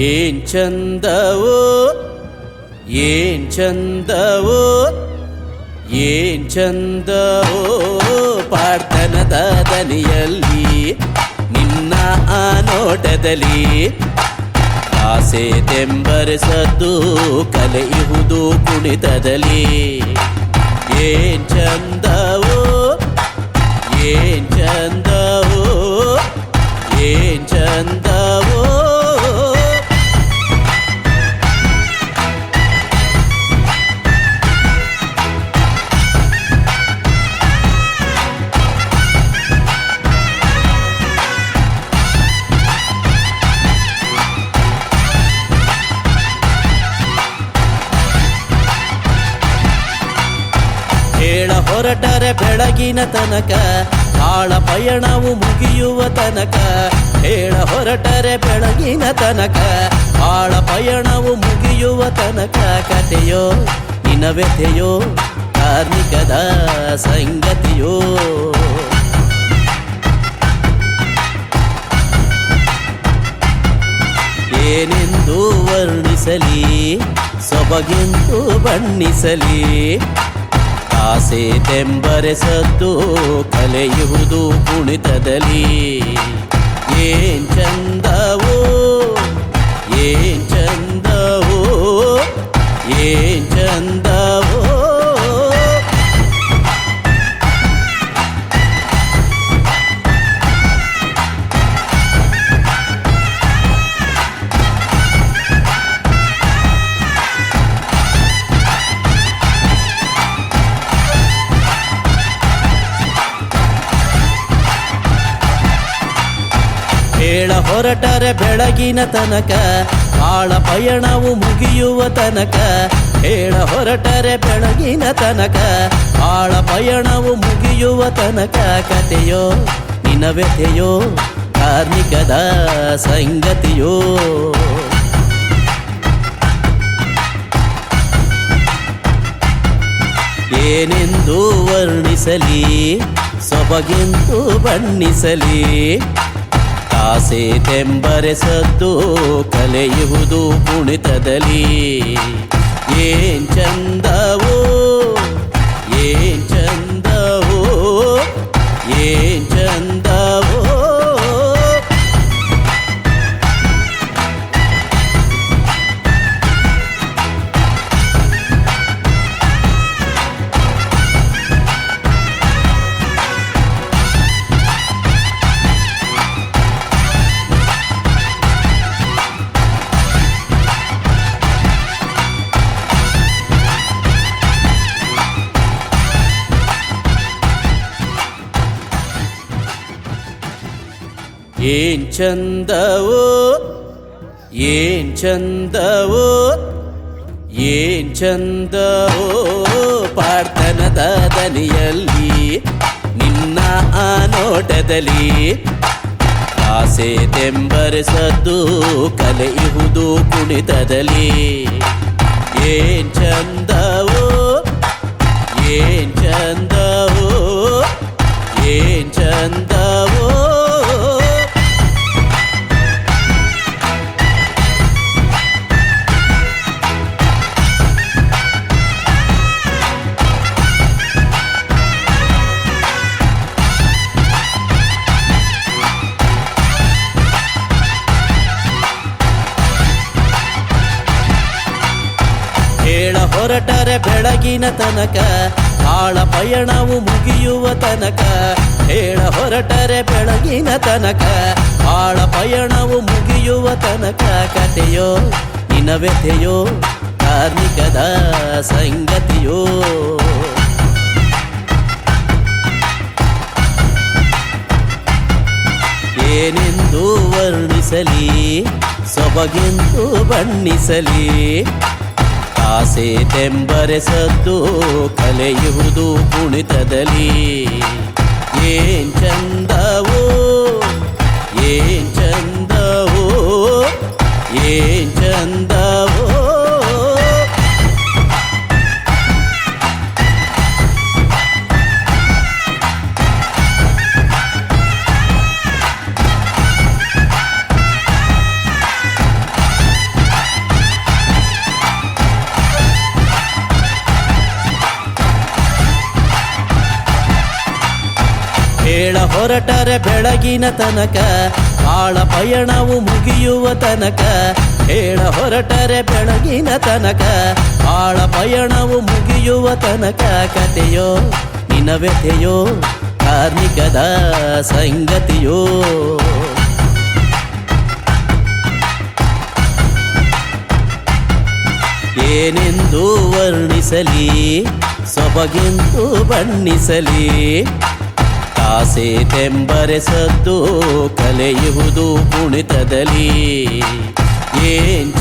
ಏನ್ ಚಂದವೋ ಏನ್ ಚಂದವೋ ಏನ್ ಚಂದವೋ ಪಾಡ್ತನದ ದನಿಯಲ್ಲಿ ನಿನ್ನ ಆ ನೋಟದಲ್ಲಿ ಆಸೆ ತೆಂಬರಿಸದ್ದು ಕಲೆಯುವುದು ಕುಣಿತದಲ್ಲಿ ಏನ್ ಚಂದವೋ ಏನ್ ಚಂದವೋ ಏನ್ ಚಂದವೋ ಹೇಳ ಹೊರಟರೆ ಬೆಳಗಿನ ತನಕ ಆಳ ಪಯಣವು ಮುಗಿಯುವ ತನಕ ಹೇಳ ಹೊರಟರೆ ಬೆಳಗಿನ ತನಕ ಆಳ ಪಯಣವು ಮುಗಿಯುವ ತನಕ ಕಥೆಯೋ ನಿನ ವ್ಯಥೆಯೋ ಕಾರ್ಮಿಕದ ಸಂಗತಿಯೋ ಏನೆಂದು ವರ್ಣಿಸಲಿ ಸೊಬಗೆಂದು ಬಣ್ಣಿಸಲಿ ಆಸೆ ತೆಂಬರೆಸದ್ದು ಕಲೆಯುವುದು ಕುಣಿತದಲ್ಲಿ ಏನ್ ಚಂದವೋ ಏನ್ ಚಂದವೋ ಏನ್ ಚಂದವೋ ಹೇಳ ಹೊರಟರೆ ಬೆಳಗಿನ ತನಕ ಆಳ ಪಯಣವು ಮುಗಿಯುವ ತನಕ ಹೇಳ ಹೊರಟರೆ ಬೆಳಗಿನ ತನಕ ಆಳ ಪಯಣವು ಮುಗಿಯುವ ತನಕ ಕಥೆಯೋ ನಿನ ವ್ಯಥೆಯೋ ಕಾರ್ಮಿಕದ ಸಂಗತಿಯೋ ಏನೆಂದು ವರ್ಣಿಸಲಿ ಸೊಬಗೆಂದು ಬಣ್ಣಿಸಲಿ ಆಸೆ ತೆಂಬರೆಸದ್ದು ಕಲೆಯುವುದು ಕುಣಿತದಲ್ಲಿ ಏನ್ ಚಂದವೋ ಏನ್ ಚಂದವೋ ಏನ್ ಚಂದವೋ ಏನ್ ಚಂದವೋ ಏನ್ ಚಂದವೋ ಏನ್ ಚಂದವೋ ಪಾಡ್ತನದ ದನಿಯಲ್ಲಿ ನಿನ್ನ ಆ ನೋಟದಲ್ಲಿ ಆಸೆ ತೆಂಬರಿಸದ್ದು ಕಲೆಯುವುದು ಕುಣಿತದಲ್ಲಿ ಏನ್ ಚಂದವೋ ಏನ್ ಚಂದವೋ ಏನ್ ಚಂದವೋ ಹೇಳ ಹೊರಟರೆ ಬೆಳಗಿನ ತನಕ ಆಳ ಪಯಣವು ಮುಗಿಯುವ ತನಕ ಹೇಳ ಹೊರಟರೆ ಬೆಳಗಿನ ತನಕ ಆಳ ಪಯಣವು ಮುಗಿಯುವ ತನಕ ಕಥೆಯೋ ನಿನ ವ್ಯಥೆಯೋ ಕಾರ್ಮಿಕದ ಸಂಗತಿಯೋ ಏನೆಂದು ವರ್ಣಿಸಲಿ ಸೊಬಗೆಂದು ಬಣ್ಣಿಸಲಿ ಆಸೆ ತೆಂಬರೆಸದ್ದು ಕಲೆಯುವುದು ಕುಣಿತದಲ್ಲಿ ಏನ್ ಚಂದವೋ ಏನ್ ಚಂದವೋ ಏನ್ ಚಂದವೋ ಹೊರಟರೆ ಬೆಳಗಿನ ತನಕ ಬಾಳ ಪಯಣವು ಮುಗಿಯುವ ತನಕ ಹೇಳ ಹೊರಟರೆ ಬೆಳಗಿನ ತನಕ ಬಾಳ ಪಯಣವು ಮುಗಿಯುವ ತನಕ ಕತೆಯೋ ನಿನ ವ್ಯಥೆಯೋ ಕಾರ್ಮಿಕದ ಸಂಗತಿಯೋ ಏನೆಂದು ವರ್ಣಿಸಲಿ ಸೊಬಗೆಂದು ಬಣ್ಣಿಸಲಿ ಆಸೆ ತೆಂಬರೆ ಸದ್ದು ಕಲೆಯುವುದು ಕುಣಿತದಲ್ಲಿ ಏನ್